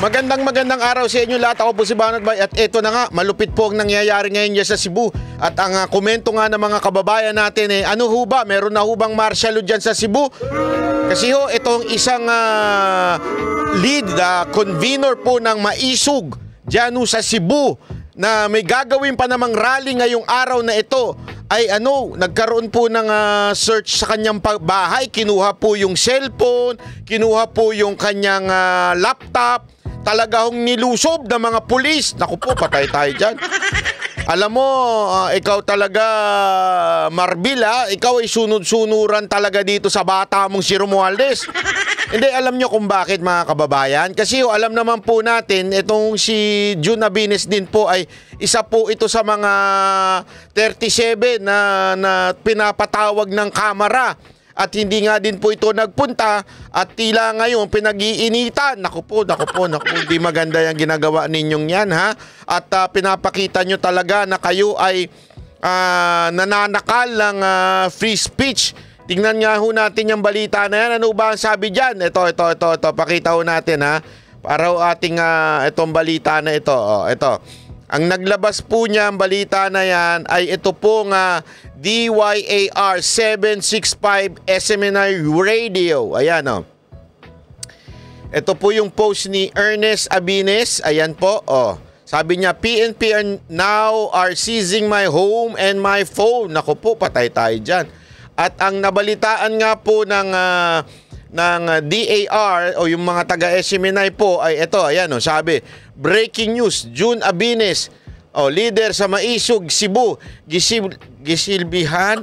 Magandang araw sa inyo lahat. Ako po si Banat Bay at ito na nga, malupit po ang nangyayari ngayon dyan sa Cebu. At ang komento nga ng mga kababayan natin ano ho ba, meron na ho bang martial law dyan sa Cebu? Kasi ho, itong isang lead convener po ng Maisog dyan ho sa Cebu na may gagawin pa namang rally ngayong araw na ito ay nagkaroon po ng search sa kanyang bahay. Kinuha po yung cellphone, kinuha po yung kanyang laptop. Talaga hong nilusob ng mga pulis. Naku po, patay tayo dyan. Alam mo, ikaw talaga, Marbil, ikaw ay sunod-sunuran talaga dito sa bata mong si Romualdez. Hindi, alam nyo kung bakit mga kababayan. Kasi alam naman po natin, itong si June Abines din po ay isa po ito sa mga 37 na pinapatawag ng kamera. At hindi nga din po ito nagpunta at tila ngayon pinag-iinitan. Naku po, hindi maganda yung ginagawa ninyong yan, ha? At pinapakita nyo talaga na kayo ay nananakal ng free speech. Tingnan nga ho natin yung balita na yan. Ano ba ang sabi dyan? Ito. Pakita ho natin, ha? Para ho ating itong balita na ito. Ito. Ang naglabas po niya ang balita na yan ay ito pong DYAR 765 SMNI Radio. Ayan o. Ito po yung post ni Ernest Abines. Ayan po. Sabi niya, PNP now are seizing my home and my phone. Naku po, patay tayo dyan. At ang nabalitaan nga po ng DAR o yung mga taga-SMNI po ay ito. Ayan o, sabi. Breaking news, June Abines, leader sa Maisog, Cebu, gisilbihan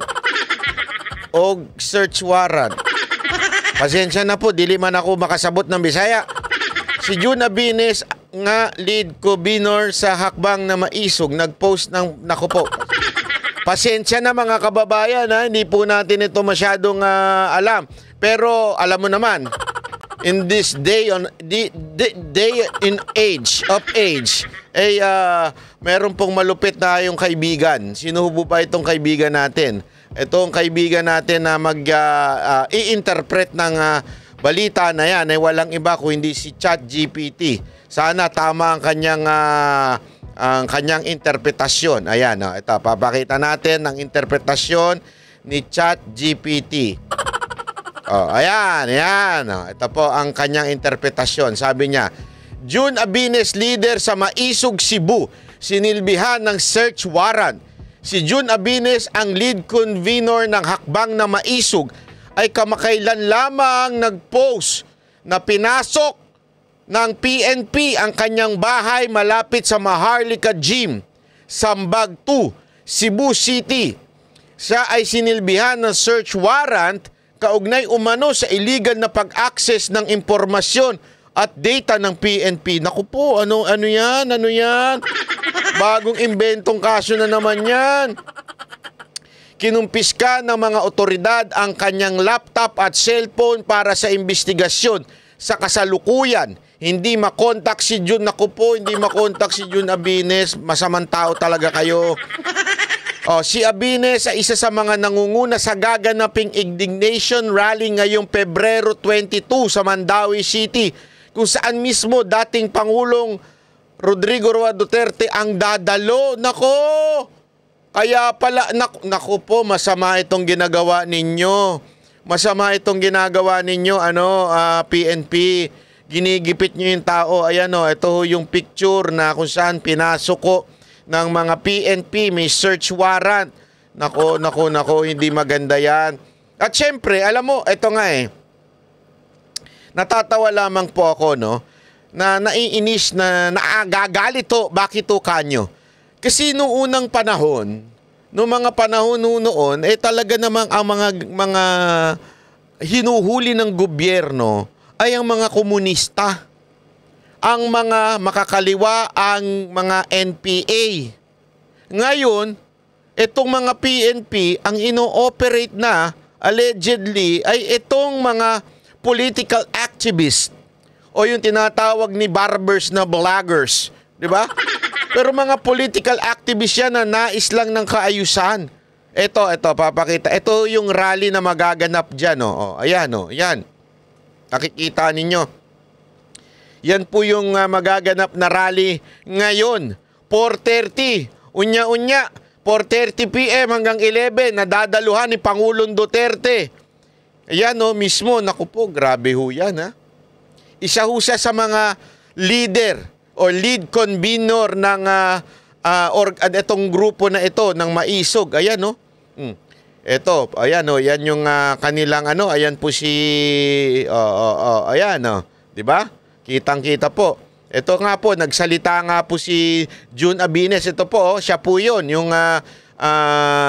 o search warrant. Pasensya na po, dili man ako makasabot ng Bisaya. Si June Abines nga lead convener sa hakbang na Maisog, nagpost ng, naku po. Pasensya na mga kababayan, hindi po natin ito masyadong alam. Pero alam mo naman, in this day in age, meron pong malupit na yung kaibigan. Sino po ba itong kaibigan natin? Itong kaibigan natin na i-interpret ng balita na yan ay walang iba kung hindi si ChatGPT. Sana tama ang kanyang interpretasyon. Ayan, ito, papakita natin ang interpretasyon ni ChatGPT. Ayan. Ito po ang kanyang interpretasyon. Sabi niya, June Abines, leader sa Maisog, Cebu, sinilbihan ng search warrant. Si June Abines, ang lead convener ng hakbang na Maisog, ay kamakailan lamang nag-post na pinasok ng PNP ang kanyang bahay malapit sa Maharlika Gym, Sambag 2, Cebu City. Siya ay sinilbihan ng search warrant kaugnay umano sa illegal na pag-access ng impormasyon at data ng PNP. Naku po, ano yan? Bagong inventong kaso na naman yan. Kinumpiska ng mga otoridad ang kanyang laptop at cellphone para sa investigasyon. Sa kasalukuyan, hindi makontak si June. Naku po, hindi makontak si June Abines. Masamang tao talaga kayo. Si Abines ay isa sa mga nangunguna sa gaganaping indignation rally ngayong Pebrero 22 sa Mandawi City, kung saan mismo dating Pangulong Rodrigo Roa Duterte ang dadalo. Nako! Kaya pala, naku po, masama itong ginagawa ninyo. PNP. Ginigipit nyo yung tao. Ayan ito yung picture na kung saan pinasok ko ng mga PNP, may search warrant. Nako, hindi maganda yan. At syempre, alam mo, ito nga natatawa lamang po ako, na naiinis, na naagagalit to. Bakit to kanyo? Kasi noong unang panahon, noon, talaga namang ang mga hinuhuli ng gobyerno ay ang mga komunista. Ang mga makakaliwa, ang mga NPA. Ngayon, itong mga PNP, ang ino-operate na, allegedly, ay itong mga political activists o yung tinatawag ni barbers na vloggers. Diba? Pero mga political activists yan na nais lang ng kaayusan. Ito, papakita. Ito yung rally na magaganap dyan. Ayan, yan. Nakikita ninyo. Yan po yung magaganap na rally ngayon. 4:30. Unya-unya. 4:30 PM hanggang 11. Nadadaluhan ni Pangulong Duterte. Ayan o, mismo. Naku po, grabe ho yan ha. Isa ho siya sa mga leader o lead convener ng itong grupo na ito ng Maisog. Ayan o. Ito, ayan o, yan yung kanilang ayan po si ayan o, 'di ba? Kitang-kita po. Ito nga po, nagsalita nga po si June Abines. Ito po, siya po 'yon, yung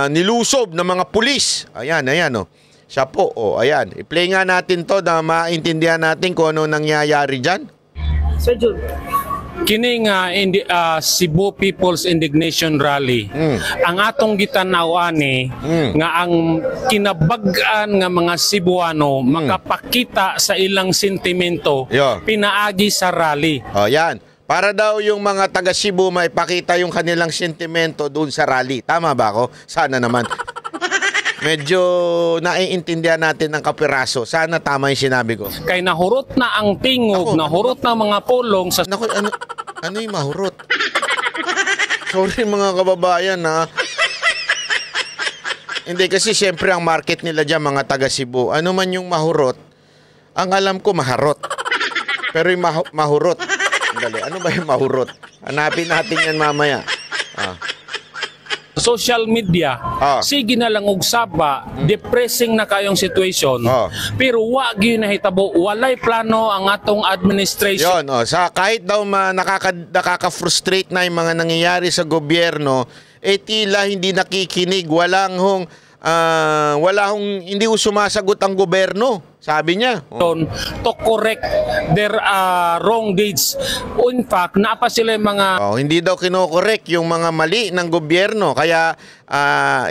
nilusob ng mga pulis. Ayan o. Siya po, ayan. I-play nga natin 'to na maintindihan natin kung ano nangyayari diyan. Sir June, kini nga Cebu People's Indignation Rally, ang atong gitanaw ani nga ang kinabag-an nga mga Cebuano makapakita sa ilang sentimento pinaagi sa rally. Yan. Para daw yung mga taga Cebu maipakita yung kanilang sentimento doon sa rally. Tama ba ako? Sana naman. Medyo naiintindihan natin ng kapiraso. Sana tama yung sinabi ko. Kay nahurot na ang tingog, nahurot na mga pulong sa... Naku, ano yung mahurot? Sorry mga kababayan ha. Hindi kasi siyempre ang market nila dyan mga taga Cebu. Ano man yung mahurot, ang alam ko maharot. Pero yung mahurot. Dali, ano ba yung mahurot? Hanapin natin yan mamaya. Social media, sige na lang og saba, depressing na kayong situation, pero wag yun nahitabo, walay plano ang atong administration. Yun, sa kahit daw nakaka-frustrate na yung mga nangyayari sa gobyerno, tila hindi nakikinig, hindi sumasagot ang gobyerno. Sabi niya. To correct their wrong deeds. In fact, napa sila yung mga... hindi daw kinokorek yung mga mali ng gobyerno. Kaya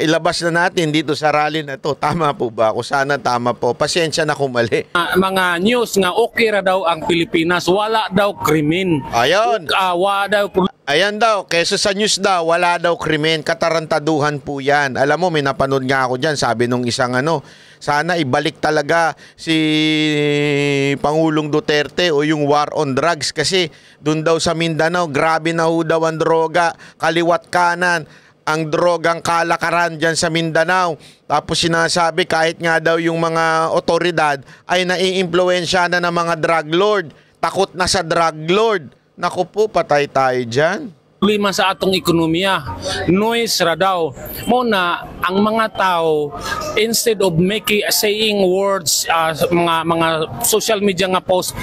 ilabas na natin dito sa rally na to. Tama po ba ako? Sana tama po. Pasensya na kung mali. Mga news nga okay ra daw ang Pilipinas. Wala daw krimen. Ayun. Wala daw... Ayan daw, kesa sa news daw, wala daw krimen, katarantaduhan po yan. Alam mo, may napanood nga ako dyan, sabi nung isang sana ibalik talaga si Pangulong Duterte o yung war on drugs kasi doon daw sa Mindanao, grabe na ho daw ang droga, kaliwat kanan, ang drogang kalakaran dyan sa Mindanao. Tapos sinasabi kahit nga daw yung mga otoridad ay naiimpluwensya na ng mga drug lord, takot na sa drug lord. Naku po, patay tayo dyan. Problema sa atong ekonomiya. Noise ra daw. Muna, ang mga tao, instead of saying words, mga social media nga post,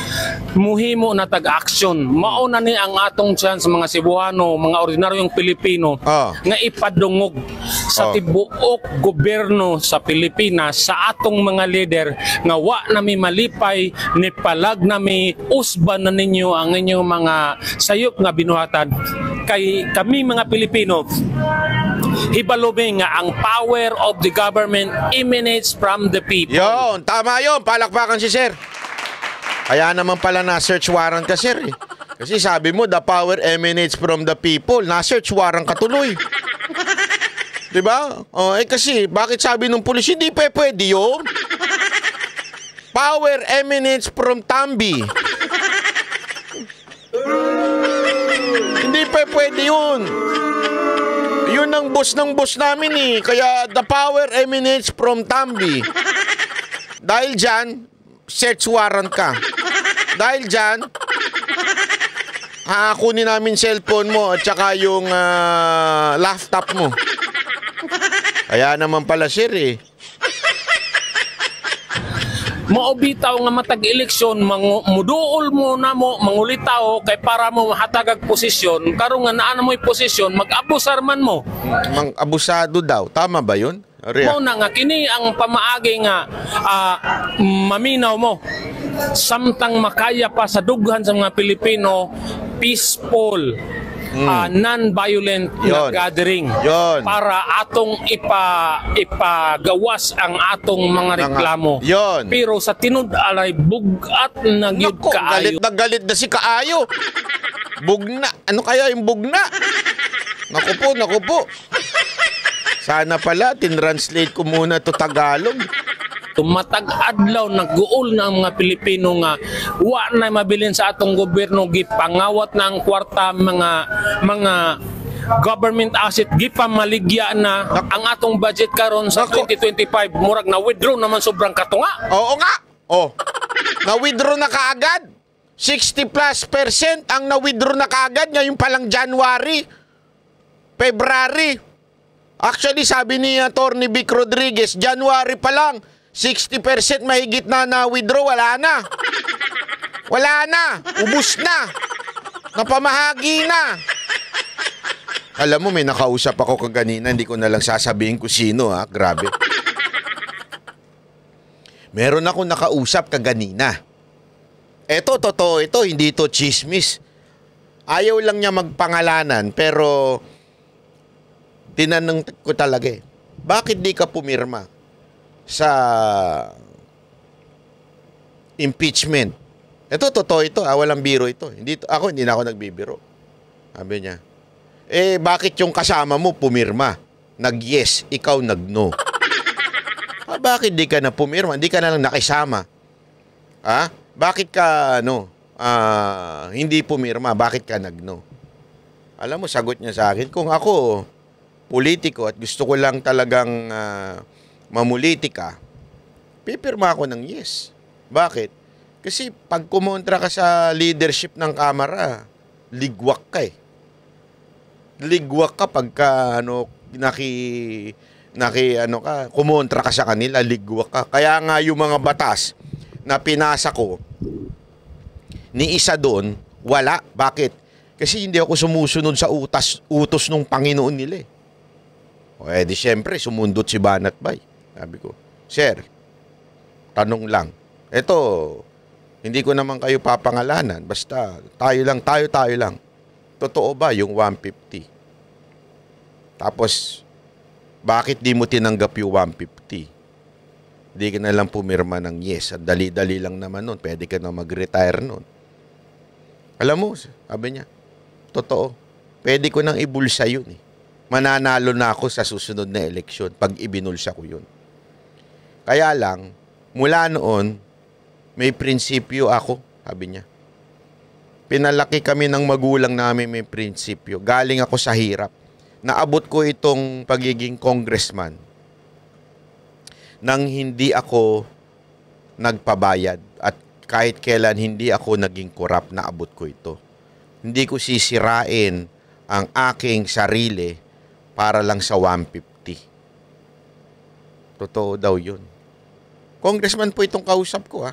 muhimo na tag-action. Mauna ni ang atong chance mga Cebuano, mga ordinaryong Pilipino, nga ipadungog sa tibuok gobyerno sa Pilipinas, sa atong mga leader, nga wa nami malipay, ni palag nami, usban na ninyo ang inyong mga sayop nga binuhatan. Kay kami mga Pilipino, hibalubing nga ang power of the government emanates from the people. Yon, tama yon. Palakpakan si Sir. Kaya naman pala na-search warrant ka, Sir. Kasi sabi mo, the power emanates from the people. Na-search warrant ka tuloy. Diba? Kasi, bakit sabi nung pulis, hindi pwede yun? Power emanates from Tambi. Hindi pwede yun. Yun ang boss ng boss namin Kaya the power emanates from Tambi. Dahil dyan, search warrant ka. Dahil dyan, kunin namin cellphone mo at saka yung laptop mo. Kaya naman pala Sir Maobitaw nga matag eleksyon, muduol mo na mo, mangulitaw kay para mo hatagag posisyon, karon nga naa na mo'y posisyon, mag-abusar man mo. Abusado daw, tama ba yun? Mo na nga kini ang pamaagi nga maminaw mo. Samtang makaya pa sa dughan sa mga Pilipino, peaceful, non-violent na gathering para atong ipagawas ang atong mga reklamo. Pero sa tinud alay bugat na gyud kaayo. Galit na si kaayo. Bugna. Ano kaya yung bugna? Naku po. Sana pala tinranslate ko muna to Tagalog. Tumatag adlaw nagguol na ang mga Pilipino nga wa na mabilin sa atong gobyerno gipangawat na ang kwarta mga government asset gipamaligya na ang atong budget karon sa 2025 murag na withdraw naman sobrang katunga. Oo nga. Oh. Na-withdraw na kaagad. 60+% ang na-withdraw na kaagad ngayon pa lang January, February. Actually, sabi ni Atty. Vic Rodriguez, January pa lang, 60% mahigit na na-withdraw. Wala na. Wala na. Ubus na. Napamahagi na. Alam mo, may nakausap ako kaganina, hindi ko na lang sasabihin kung sino, ha? Grabe. Meron ako nakausap kaganina. Eto, totoo ito, hindi ito chismis. Ayaw lang niya magpangalanan, pero tinanong ko talaga bakit di ka pumirma sa impeachment? Ito, totoo ito, walang biro ito. Hindi na ako nagbibiro. Sabi niya, bakit yung kasama mo pumirma? Nag-yes, ikaw nag-no. Bakit di ka na pumirma? Hindi ka na lang nakisama. Bakit ka, hindi pumirma? Bakit ka nag-no? Alam mo, sagot niya sa akin, kung ako, politiko at gusto ko lang talagang mamulitika, pipirma ako ng yes. Bakit? Kasi pag kumontra ka sa leadership ng Kamara, ligwak ka ligwak ka pagka kumontra ka sa kanila, ligwak ka. Kaya nga yung mga batas na pinasa ko, ni isa doon, wala. Bakit? Kasi hindi ako sumusunod sa utos ng Panginoon nila. Di syempre, sumundot si Banat Bay. Sabi ko, Sir, tanong lang. Ito, hindi ko naman kayo papangalanan. Basta, tayo lang. Totoo ba yung 150? Tapos, bakit di mo tinanggap yung 150? Hindi ka na lang pumirma ng yes. At dali-dali lang naman nun. Pwede ka na mag-retire nun. Alam mo, sabi niya, totoo. Pwede ko nang ibulsa yun. Mananalo na ako sa susunod na eleksyon pag ibinulsa ko yun. Kaya lang, mula noon, may prinsipyo ako, sabi niya. Pinalaki kami ng magulang namin may prinsipyo. Galing ako sa hirap. Naabot ko itong pagiging congressman nang hindi ako nagpabayad at kahit kailan hindi ako naging korap, naabot ko ito. Hindi ko sisirain ang aking sarili para lang sa 150. Totoo daw yun. Congressman po itong kausap ko,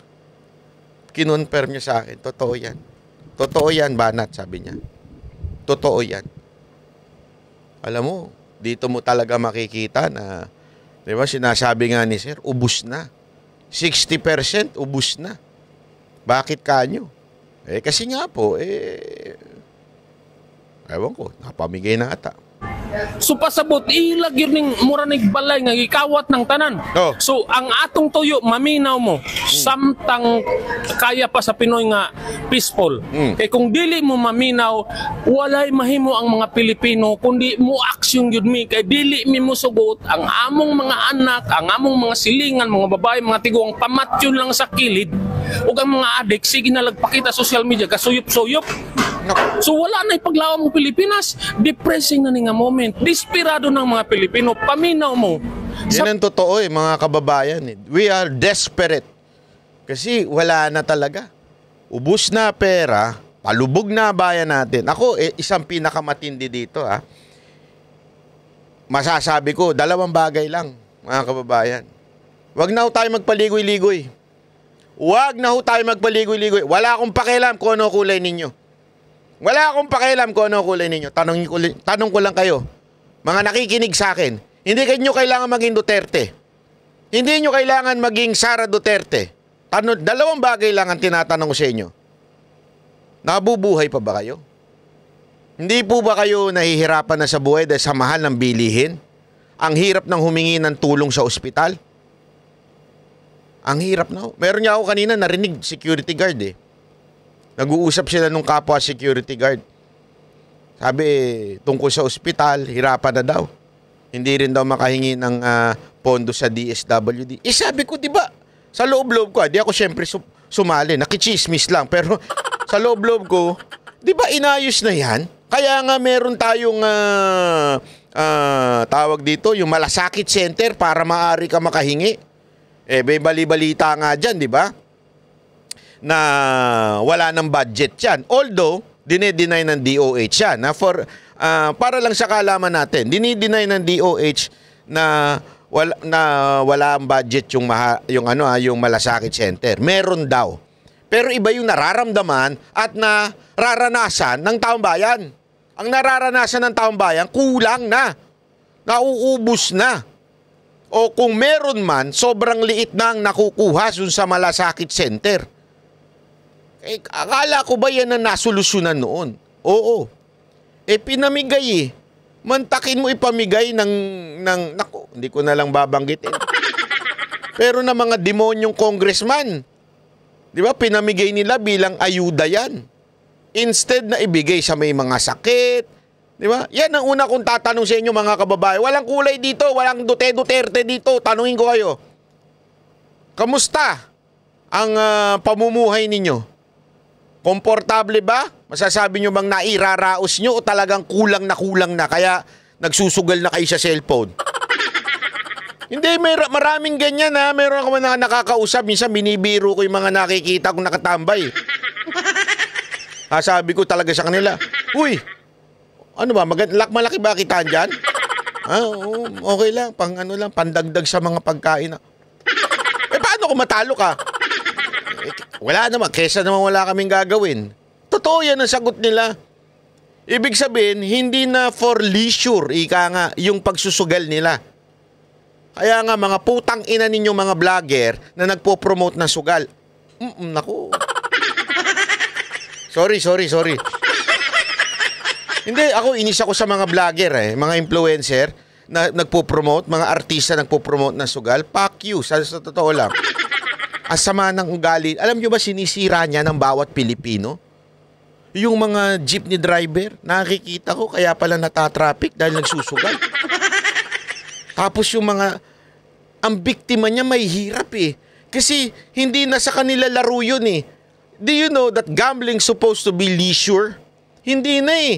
kinonfirm niya sa akin. Totoo yan. Totoo yan, Banat, sabi niya. Totoo yan. Alam mo, dito mo talaga makikita na, di ba, sinasabi nga ni Sir, ubus na. 60% ubus na. Bakit kanyo? Kasi nga po, ewan ko, napamigay na ata. So pasabot ilag yun ning mura ning balay nga gikawat ng tanan. Oh. So ang atong tuyo maminaw mo samtang kaya pa sa Pinoy nga peaceful. Kay kung dili mo maminaw walay mahimo ang mga Pilipino kundi mo aksyon gyud mi kay dili mi mo sugot ang among mga anak, ang among mga silingan, mga babae, mga tiguang pamatyon lang sa kilid ug ang mga adik sige na lagpakita social media kasuyop-suyop. So wala na ipaglawang mo Pilipinas. Depressing na ni nga moment. Desperado ng mga Pilipino. Paminaw mo. Yan ang totoo mga kababayan. We are desperate. Kasi wala na talaga. Ubus na pera. Palubog na bayan natin. Ako, isang pinakamatindi dito. Masasabi ko, 2 bagay lang, mga kababayan. Wag na ho tayo magpaligoy-ligoy. Wag na ho tayo magpaligoy-ligoy. Wala akong pakialam kung ano kulay ninyo. Wala akong pakialam kung ano kulay ninyo. Tanong ko lang kayo. Mga nakikinig sa akin, hindi kayo kailangan maging Duterte. Hindi nyo kailangan maging Sara Duterte. 2 bagay lang ang tinatanong ko sa inyo. Nabubuhay pa ba kayo? Hindi po ba kayo nahihirapan na sa buhay dahil sa mahal ng bilihin? Ang hirap ng humingi ng tulong sa ospital? Ang hirap na. Meron niya ako kanina narinig, security guard Nag-uusap sila nung kapwa security guard. Sabi, tungkol sa ospital, hirapan na daw. Hindi rin daw makahingi ng pondo sa DSWD. Sabi ko, di ba, sa loob-loob ko, di ako syempre sumali, nakichismis lang, pero sa loob-loob ko, di ba inayos na yan? Kaya nga meron tayong tawag dito, yung malasakit center para maaari ka makahingi. May bali-balita nga dyan, di ba? Na wala ng budget yan. Although, dinedeny ng DOH yan. Para lang sa kaalaman natin, dinideny ng DOH na wala ang budget yung malasakit center. Meron daw. Pero iba yung nararamdaman at nararanasan ng taong bayan. Ang nararanasan ng taong bayan, kulang na. Nauubos na. O kung meron man, sobrang liit na ang nakukuha dun sa malasakit center. Akala ko ba yan ang nasolusyonan noon? Oo. Pinamigay Mantakin mo ipamigay naku, hindi ko na lang babanggitin. Pero na mga demonyong congressman, di ba, pinamigay nila bilang ayuda yan. Instead na ibigay sa may mga sakit, di ba? Yan ang una kong tatanong sa inyo mga kababayan. Walang kulay dito, walang Duterte dito. Tanungin ko kayo, kamusta ang pamumuhay ninyo? Komportable ba? Masasabi nyo bang nairaraos nyo o talagang kulang na kaya nagsusugal na kayo sa cellphone? Hindi, maraming ganyan ha. Meron ako na nakakausap. Minsan binibiro ko yung mga nakikita kong nakatambay. Sabi ko talaga sa kanila, uy, ano ba, malaki ba kitaan dyan? Oo, okay lang, pandagdag sa mga pagkain. Paano kung matalo ka? Wala naman, kesa naman wala kaming gagawin. Totoo yan ang sagot nila. Ibig sabihin, hindi na for leisure, ika nga, yung pagsusugal nila. Kaya nga, mga putang ina ninyong mga vlogger na nagpo-promote ng sugal. Naku. Sorry. Hindi, ako inis ako sa mga vlogger mga influencer na nagpo-promote, mga artista nagpo-promote ng sugal. Fuck you, sa totoo lang. Asama ng ugali. Alam nyo ba sinisira niya ng bawat Pilipino? Yung mga jeepney driver, nakikita ko kaya pala natatraffic dahil nagsusugal. Tapos yung ang biktima niya may hirap Kasi hindi na sa kanila laro yun Do you know that gambling supposed to be leisure? Hindi na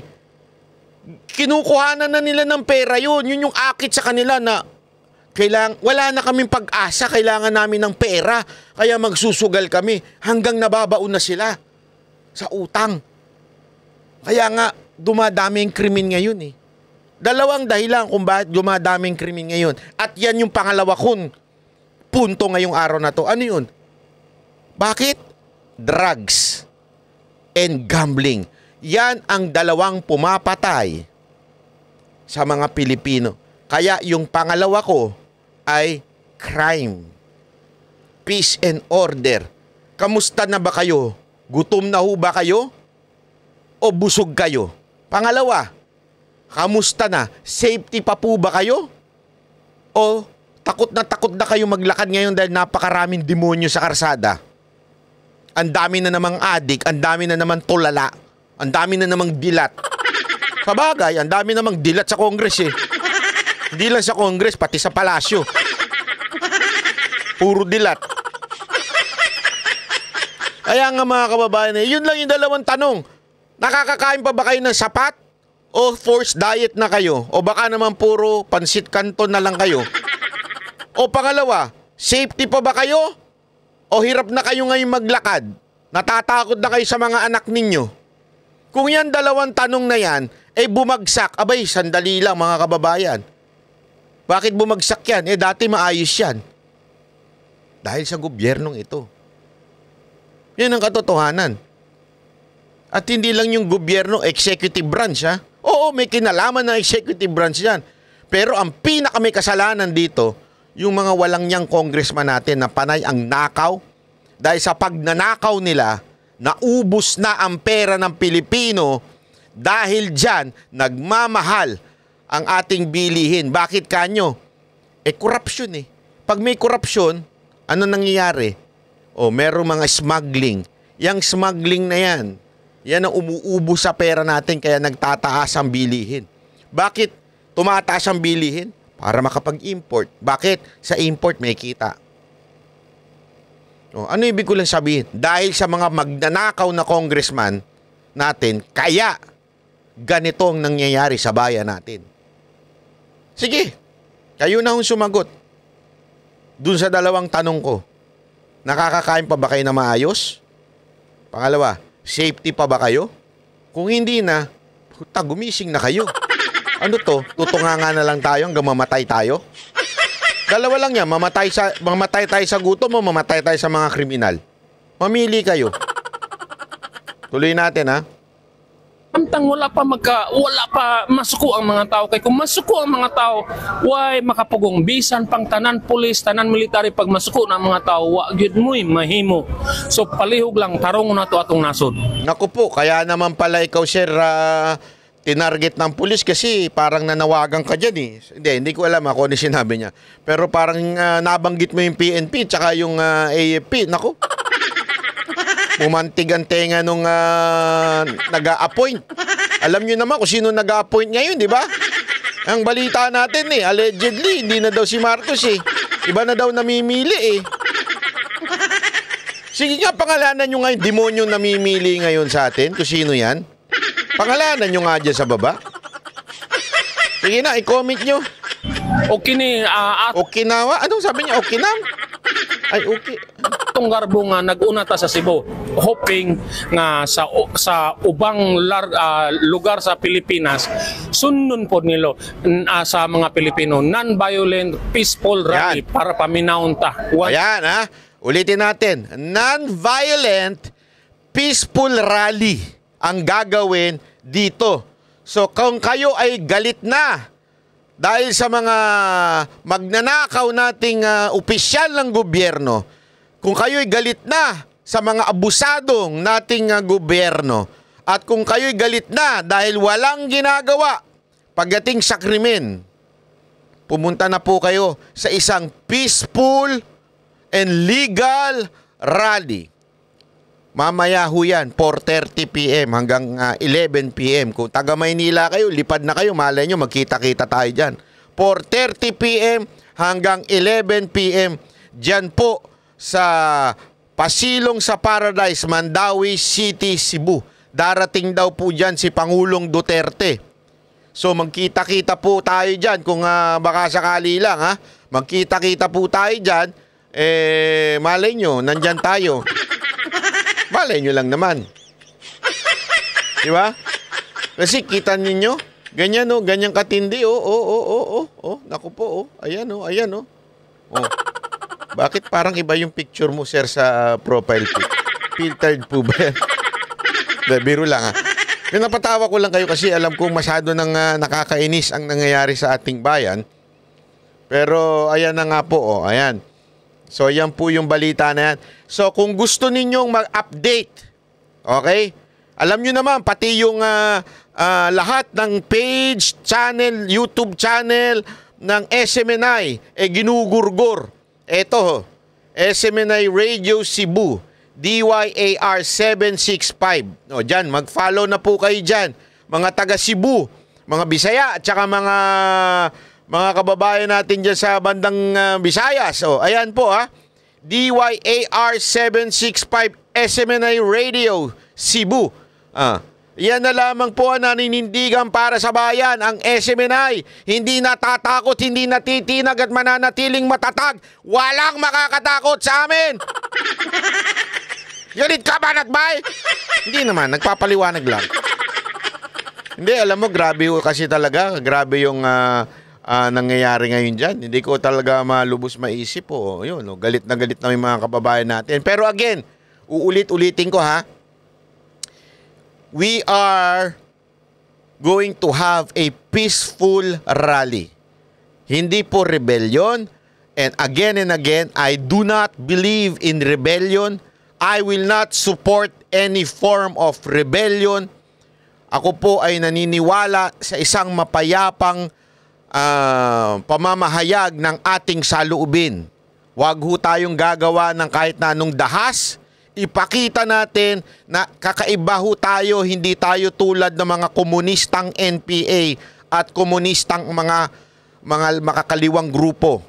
Kinukuhanan na nila ng pera yun. Yun yung akit sa kanila na wala na kaming pag-asa, kailangan namin ng pera, kaya magsusugal kami hanggang nababaon na sila sa utang. Kaya nga, dumadami yung krimen ngayon Dalawang dahilan kung bakit dumadami yung krimen ngayon. At yan yung pangalawa kong punto ngayong araw na to. Ano yun? Bakit? Drugs and gambling. Yan ang dalawang pumapatay sa mga Pilipino. Kaya yung pangalawa ko ay crime. Peace and order. Kamusta na ba kayo? Gutom na ho ba kayo? O busog kayo? Pangalawa, kamusta na? Safety pa po ba kayo? O takot na kayo maglakad ngayon dahil napakaraming demonyo sa karsada? Ang dami na namang adik, ang dami na namang tulala, ang dami na namang dilat. Sabagay, ang dami namang dilat sa Congress Hindi lang sa Congress, pati sa palasyo. Puro dilat. Kaya nga mga kababayan, yun lang yung dalawang tanong. Nakakakain pa ba kayo ng sapat? O forced diet na kayo? O baka naman puro pansit canton na lang kayo? O pangalawa, safety pa ba kayo? O hirap na kayo ngayon maglakad? Natatakot na kayo sa mga anak ninyo? Kung yan dalawang tanong na yan, bumagsak. Abay, sandali lang mga kababayan. Bakit bumagsak yan? Dati maayos yan. Dahil sa gobyernong ito. Yan ang katotohanan. At hindi lang yung gobyerno, executive branch Oo, may kinalaman na executive branch yan. Pero ang pinaka may kasalanan dito, yung mga walang niyang congressman natin na panay ang nakaw. Dahil sa pagnanakaw nila, naubos na ang pera ng Pilipino. Dahil dyan, nagmamahal ang ating bilihin. Bakit kanyo? Corruption Pag may corruption, ano nangyayari? Merong mga smuggling. Yang smuggling na yan ang umuubo sa pera natin kaya nagtataas ang bilihin. Bakit tumataas ang bilihin? para makapag-import. Bakit? Sa import may kita. Ano ibig ko lang sabihin? Dahil sa mga magnanakaw na congressman natin, kaya ganito ang nangyayari sa bayan natin. Sige, kayo na hong sumagot. Dun sa dalawang tanong ko, nakakakain pa ba kayo na maayos? Pangalawa, safety pa ba kayo? Kung hindi na, puta, gumising na kayo. Ano to? Tutunganga na lang tayo hanggang mamatay tayo? Dalawa lang yan, mamatay tayo sa gutom o mamatay tayo sa mga kriminal. Mamili kayo. Tuloy natin, ha? Samtang wala pa masuko ang mga tao. Kaya kung masuko ang mga tao, why makapugong bisan pang tanan pulis, tanan military, pag masuko ng mga tao, wa gyud mo'y mahimo. So palihog lang, tarong na to atong nasod. Naku po, kaya naman pala ikaw, sir, tinarget ng pulis kasi parang nanawagan ka dyan eh. Hindi ko alam kung ano sinabi niya. Pero parang nabanggit mo yung PNP tsaka yung AFP. Naku. Pumantig ang tenga nung nag-a-appoint. Alam nyo naman kung sino nag-a-appoint ngayon, di ba? Ang balita natin allegedly, hindi na daw si Marcos Iba na daw namimili Sige nga, pangalanan nyo ngayon, demonyong namimili ngayon sa atin, kung sino yan. Pangalanan nyo nga dyan sa baba. Sige na, i-comment nyo. Okinawa? Anong sabi niya? Okinam? Ay, okay. Itong garbo nga nag-una ta sa Cebu, hoping nga sa ubang lugar sa Pilipinas sundon po nilo sa mga Pilipino non-violent peaceful rally para paminawon ta. Ayan ulitin natin, non-violent peaceful rally ang gagawin dito. So kung kayo ay galit na dahil sa mga magnanakaw nating opisyal ng gobyerno, kung kayo'y galit na sa mga abusadong nating gobyerno, at kung kayo'y galit na dahil walang ginagawa pagdating sa krimen, pumunta na po kayo sa isang peaceful and legal rally. Mamaya ho yan, 4:30 p.m. hanggang 11 p.m. Kung taga Maynila kayo, lipad na kayo, malay nyo, magkita-kita tayo dyan. 4:30 p.m. hanggang 11 p.m. Dyan po sa Pasilong sa Paradise, Mandawi City, Cebu. Darating daw po dyan si Pangulong Duterte. So magkita-kita po tayo dyan kung baka sakali lang Magkita-kita po tayo dyan. Malay nyo, nandyan tayo. Malay nyo lang naman. Di ba? Kasi kita ninyo, ganyan ganyan katindi naku po ayan ayan Bakit parang iba yung picture mo, sir, sa profile pic? Filtered po ba yan? Biro lang Pinapatawa ko lang kayo kasi alam kong masyado nang nakakainis ang nangyayari sa ating bayan. Pero ayan na nga po ayan. So yan po yung balita na yan. So kung gusto ninyong mag-update, okay? Alam nyo naman, pati yung lahat ng page, channel, YouTube channel ng SMNI, ginugurgur. Eto SMNI Radio Cebu, DYAR 765. Dyan, mag-follow na po kayo dyan. Mga taga Cebu, mga Bisaya, at saka mga kababayan natin dyan sa bandang Visayas. Ayan po DYAR 765 SMNI Radio Cebu. Yan na lamang po ang naninindigan para sa bayan. Ang SMNI, hindi natatakot, hindi natitinag at mananatiling matatag. Walang makakatakot sa amin. Galit ka ba, Nakbay? Hindi naman, nagpapaliwanag lang. Hindi, alam mo, grabe kasi talaga. Grabe yung nangyayari ngayon dyan. Hindi ko talaga malubos maisip Yun, galit na yung mga kababayan natin. Pero again, uulit-ulitin ko we are going to have a peaceful rally. Hindi po rebellion. And again, I do not believe in rebellion. I will not support any form of rebellion. Ako po ay naniniwala sa isang mapayapang pamamahayag ng ating saloobin. Huwag ho tayong gagawa ng kahit na anong dahas. Ipakita natin na kakaiba ho tayo, hindi tayo tulad ng mga komunistang NPA at komunistang mga mga makakaliwang grupo.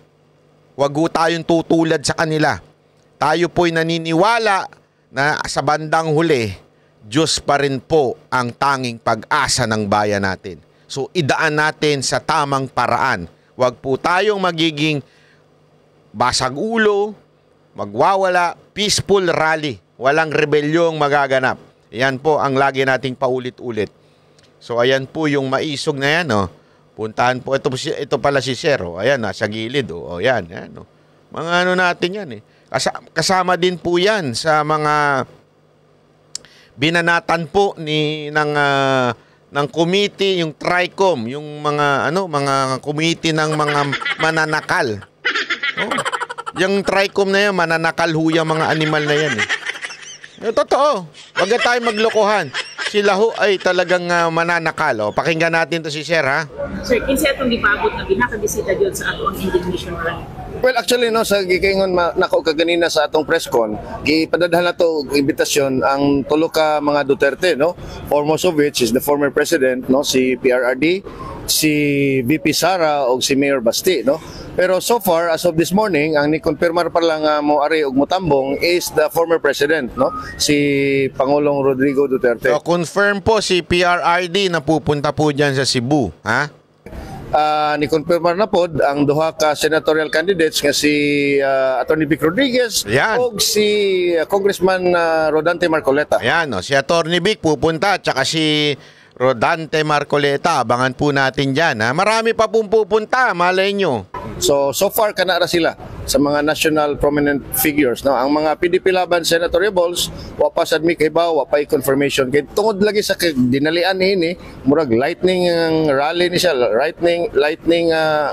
Huwag ho tayong tutulad sa kanila. Tayo po'y naniniwala na sa bandang huli, Diyos pa rin po ang tanging pag-asa ng bayan natin. So idaan natin sa tamang paraan. Huwag po tayong magiging basag ulo, magwawala, peaceful rally. Walang rebelyong magaganap. Yan po ang lagi nating paulit-ulit. So ayan po yung maisog na yan, oh. Puntahan po, ito pala si Sir, oh. Ayan, nasa gilid, oh. Ayan, ayan, oh. Mga ano natin yan, eh. Kasama din po yan sa mga binanatan po ng committee, yung TRICOM, yung mga committee ng mga mananakal. Oh. Yung TRICOM na yan, mananakal ho yung mga animal na yan, eh. Totoo. Huwag na tayo maglokohan. Sila ho ay talagang mananakal. O, pakinggan natin to si Sir, ha? Sir, kinsa atong gipaabot na ginakabisita diyon sa atong indignation rally? Well, actually, no, sa gikaingon nako kaganina sa atong press con, gipadadhan na to imbitasyon ang tulo ka mga Duterte, no? Foremost of which is the former president, no, si PRRD, si VP Sara o si Mayor Basti, no? Pero so far, as of this morning, ang ni-confirmar pa lang mo ari og motambong is the former president, no? Si Pangulong Rodrigo Duterte. So, confirm po si PRRD na pupunta po dyan sa Cebu, ha? Ni-confirmar na pod ang duha ka senatorial candidates nga si Attorney Vic Rodriguez o si Congressman Rodante Marcoleta. Ayan, no? Si Attorney Vic pupunta, tsaka si Rodante Marcoleta. Abangan po natin dyan, ha? Marami pa pong pupunta, malay nyo. So far kanara sila sa mga national prominent figures, no. Ang mga PDP laban senatoriables wa pa sad mi kay ba wa pa confirmation kay tungod lagi sa dinalian ni murag lightning ang rally ni siya, lightning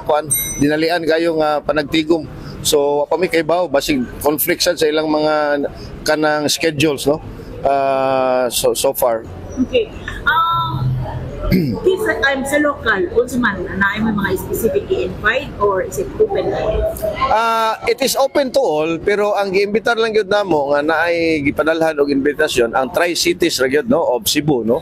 kuan dinalian kayo nga panagtigom. So wa pa mi kay ba basig conflict sad sa ilang mga kanang schedules, no. So far. Okay. Sa local, also man, na may mga specific i-invite or is it open to all? It is open to all, pero ang giimbitar lang gyud namo nga naay gipadalhan og invitasyon ang Tri-Cities ra gyud, no, of Cebu, no.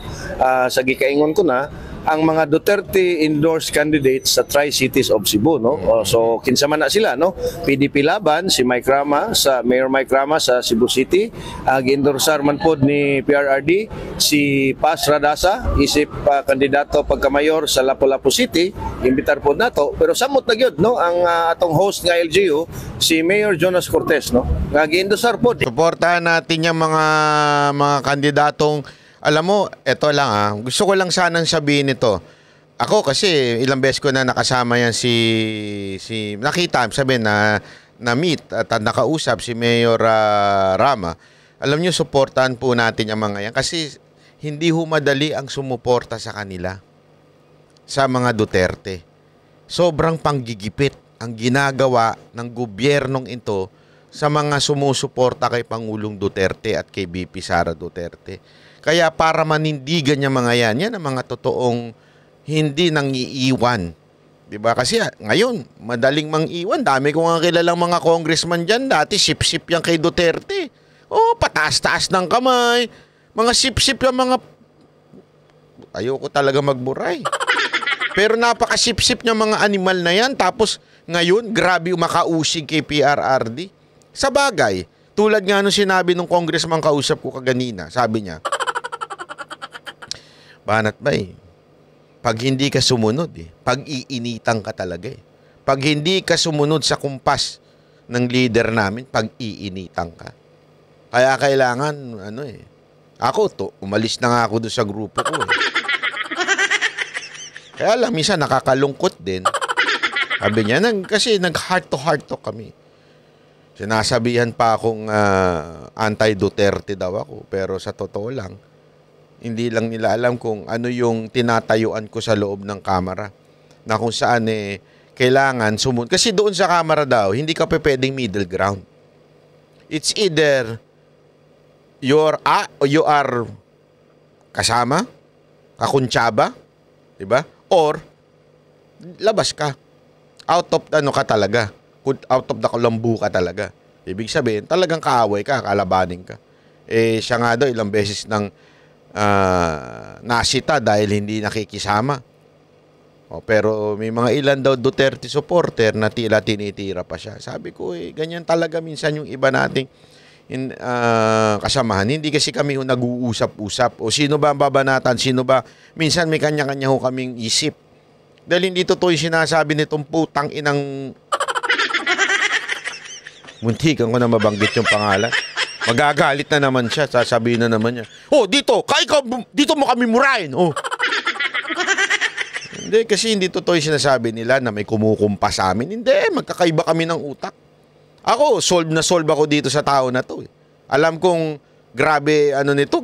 Sa gikaingon ko na ang mga Duterte endorsed candidates sa Tri-Cities of Cebu, no. So kinsa man na sila, no. PDP laban si Mike Rama sa Mayor Mike Rama sa Cebu City, gi-endorsar man pod ni PRRD si Paz Radasa isip kandidato pagkamayor sa Lapu-Lapu City, imbitar pod nato, pero samot na gyud, no, ang atong host nga LGU si Mayor Jonas Cortez, no, nga gi-endorsar pod. Suportahan natin yung mga kandidatong. Alam mo, eto lang, gusto ko lang sanang sabihin ito. Ako kasi ilang beses ko na nakasama yan nakita, sabihin na meet at nakausap si Mayor Rama. Alam nyo, suportahan po natin yung mga yan kasi hindi ho madali ang sumuporta sa kanila, sa mga Duterte. Sobrang panggigipit ang ginagawa ng gobyernong ito sa mga sumusuporta kay Pangulong Duterte at kay VP Sara Duterte. Kaya para manindigan niya mga yan ang mga totoong hindi nang iiwan. Diba? Kasi ngayon, madaling mang-iwan. Dami ko nga kilalang mga congressman dyan. Dati sip-sip yan kay Duterte. Oh, pataas-taas ng kamay. Mga sip-sip yung mga... Ayoko talaga magburay. Pero napaka-sip-sip niya mga animal na yan. Tapos ngayon, grabe makausig kay PRRD. Sa bagay, tulad nga nung sinabi nung congressman kausap ko kaganina, sabi niya, Banat Bay, pag hindi ka sumunod, pag-iinitan ka talaga. Pag hindi ka sumunod sa kumpas ng leader namin, pag-iinitan ka. Kaya kailangan, umalis na nga ako doon sa grupo ko. Kaya lang, minsan nakakalungkot din. Sabi niya, kasi nag-heart to heart talk kami. Sinasabihan pa akong anti-Duterte daw ako. Pero sa totoo lang, hindi lang nila alam kung ano yung tinatayuan ko sa loob ng kamera. Na kung saan kailangan sumunod. Kasi doon sa kamera daw, hindi ka pwedeng middle ground. It's either you are kasama, kakuntsaba, diba? Or labas ka. Out of ka talaga. Out of the kalambu ka talaga. Ibig sabihin, talagang kaaway ka, kalabanin ka. Siya nga daw ilang beses nang nasita dahil hindi nakikisama. Pero may mga ilan daw Duterte supporter na tila tinitira pa siya. Sabi ko, ganyan talaga minsan yung iba nating kasamahan. Hindi kasi kami nag-uusap-usap. O sino ba ang babanatan? Sino ba? Minsan may kanya-kanya ho kaming isip. Dahil hindi totoo yung sinasabi nitong putang inang... Muntikan ko na mabanggit yung pangalan. Magagalit na naman siya. Sasabihin na naman niya, dito! Dito mo kami murahin! Hindi, kasi hindi totoo yung sinasabi nila na may kumukumpa sa amin. Hindi, magkakaiba kami ng utak. Ako, solve ako dito sa tao na to. Alam kong grabe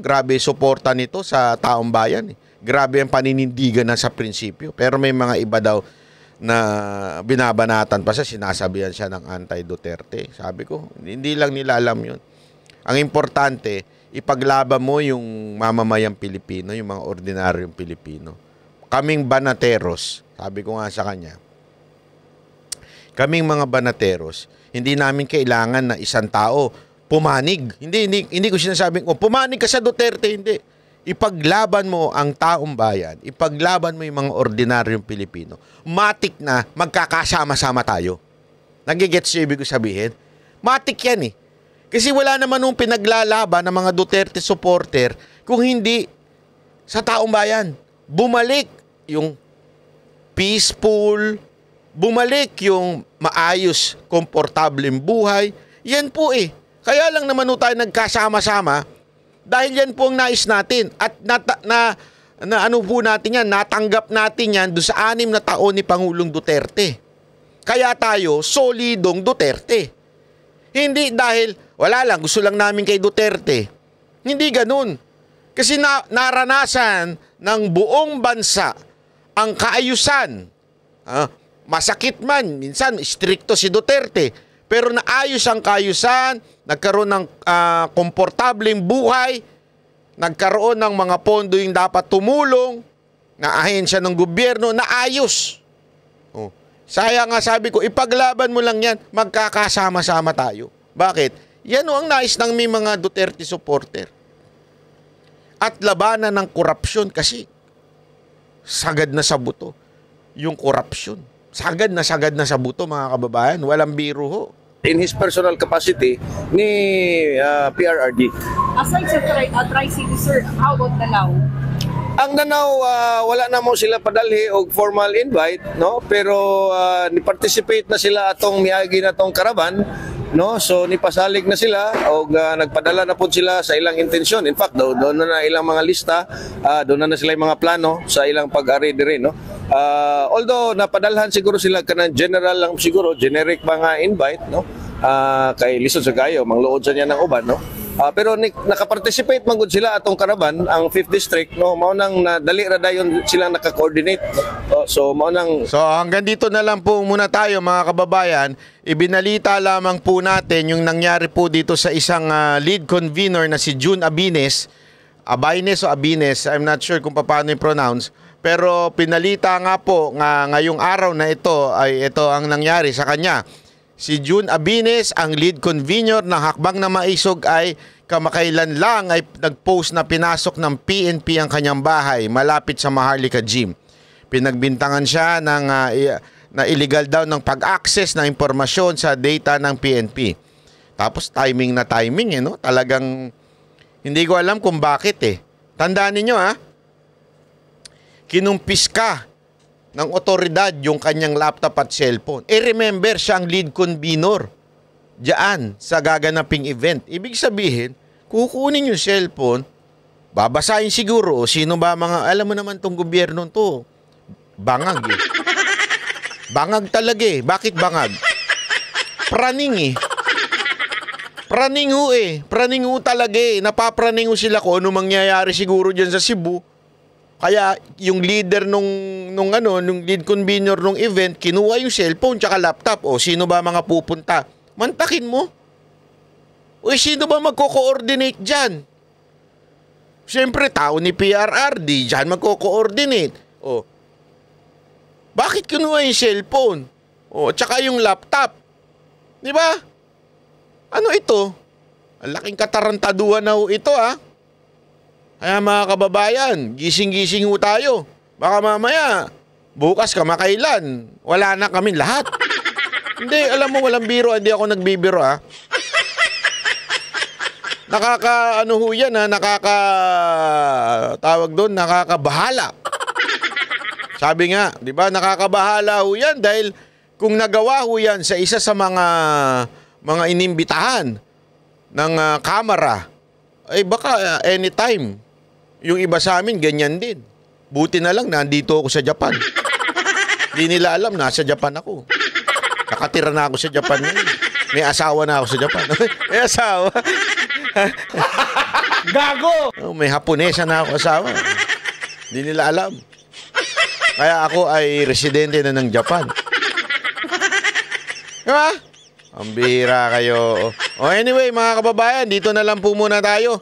grabe suporta nito sa taong bayan. Grabe ang paninindigan na sa prinsipyo. Pero may mga iba daw na binabanatan pa siya, sinasabihan siya ng anti-Duterte. Sabi ko, hindi lang nila alam yun. Ang importante, ipaglaban mo yung mamamayang Pilipino, yung mga ordinaryong Pilipino. Kaming banateros, sabi ko nga sa kanya, kaming mga banateros, hindi namin kailangan na isang tao pumanig. Hindi ko sinasabing, pumanig ka sa Duterte, hindi. Ipaglaban mo ang taong bayan, ipaglaban mo yung mga ordinaryong Pilipino. Matik na magkakasama-sama tayo. Nagigets yung ibig ko sabihin? Matik yan eh. Kasi wala naman nung pinaglalaban ng mga Duterte supporter kung hindi sa taong bayan. Bumalik yung peaceful, bumalik yung maayos, komportableng buhay. Yan po eh. Kaya lang naman tayo nagkasama-sama dahil yan po ang nais natin. At natanggap natin yan doon sa 6 na taon ni Pangulong Duterte. Kaya tayo, solidong Duterte. Hindi dahil, wala lang, gusto lang namin kay Duterte. Hindi ganun. Kasi naranasan ng buong bansa ang kaayusan. Masakit man, minsan stricto si Duterte. Pero naayos ang kaayusan, nagkaroon ng komportableng buhay, nagkaroon ng mga pondo yung dapat tumulong, na ahensya ng gobyerno, naayos. Sayang nga sabi ko, ipaglaban mo lang yan, magkakasama-sama tayo. Bakit? Yan ang nais ng may mga Duterte supporter. At labanan ng korupsyon kasi sagad na sa buto yung korupsyon. Sagad na sa buto mga kababayan. Walang biro ho. In his personal capacity ni PRRD. Aside sa Tri-City, sir, how about Danao? Ang Danao, wala na mo sila padalhi og formal invite, no? Pero ni-participate na sila atong miagi na tong karaban, no? So nipasalig na sila og nagpadala na po sila sa ilang intensyon. In fact, doon na ilang mga lista, doon na sila yung mga plano sa ilang pag-ari dire, no? Although napadalhan siguro sila kanang general lang siguro, generic mga invite, no? Kay lisod sa kayo, mangluod sa niya ng uban, no? Pero nakaparticipate man gud sila atong karaban, ang 5th district, no? Mao nang dali ra dayon sila naka-coordinate, no? So hanggang dito na lang po muna tayo mga kababayan. Ibinalita lamang po natin yung nangyari po dito sa isang lead convener na si June Abines. Abines o Abines, I'm not sure kung paano i-pronounce. Pero pinalita nga po ngayong araw na ito ang nangyari sa kanya. Si June Abines, ang lead convener ng Hakbang na Maisog, ay kamakailan lang ay nag-post na pinasok ng PNP ang kanyang bahay malapit sa Maharlika Gym. Pinagbintangan siya na illegal daw ng pag-access ng impormasyon sa data ng PNP. Tapos timing na timing, no? Talagang hindi ko alam kung bakit eh. Tandaan ninyo kinumpis ka ng otoridad yung kanyang laptop at cellphone. Remember, siya ang lead convener diyan sa gaganaping event. Ibig sabihin, kukunin yung cellphone, babasahin siguro, sino ba mga, alam mo naman tong gobyerno to, bangag eh. Bangag talaga eh. Bakit bangag? Praning eh. Praning ho eh. Praning ho talaga eh. Napapraning ho sila kung ano mangyayari siguro dyan sa Cebu. Kaya yung leader nung lead convener nung event, kinuha yung cellphone tsaka laptop. O sino ba mga pupunta? Mantakin mo. O sino ba magko-coordinate dyan? Siyempre, tao ni PRRD, dyan magko-coordinate. O, bakit kinuha yung cellphone? O, tsaka yung laptop. Di ba? Ano ito? Ang laking katarantaduhan na ho ito Kaya mga kababayan, gising-gising ho tayo. Baka mamaya, bukas kamakailan, wala na kami lahat. Hindi, alam mo, walang biro, hindi ako nagbibiro nakaka ano ho yan tawag doon, nakakabahala. Sabi nga, di ba, nakakabahala ho yan dahil kung nagawa ho yan sa isa sa mga inimbitahan ng kamera, ay baka anytime, yung iba sa amin ganyan din. Buti na lang nandito ako sa Japan. Hindi nila alam, nasa Japan ako. Nakatira na ako sa Japan ngayon. May asawa na ako sa Japan. May asawa. Gago! Oh, may Haponesa na ako asawa. Hindi nila alam. Kaya ako ay residente na ng Japan. Diba? Ang bihira kayo. Anyway, mga kababayan, dito na lang po muna tayo.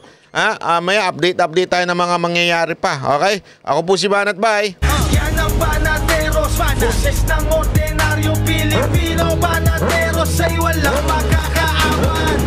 Maya update tayo ng mga mangyayari pa. Okay? Ako po si Banat Bay. Yan ang Banateros, boses ng ordinaryo Pilipino. Banateros ay walang makakaawan.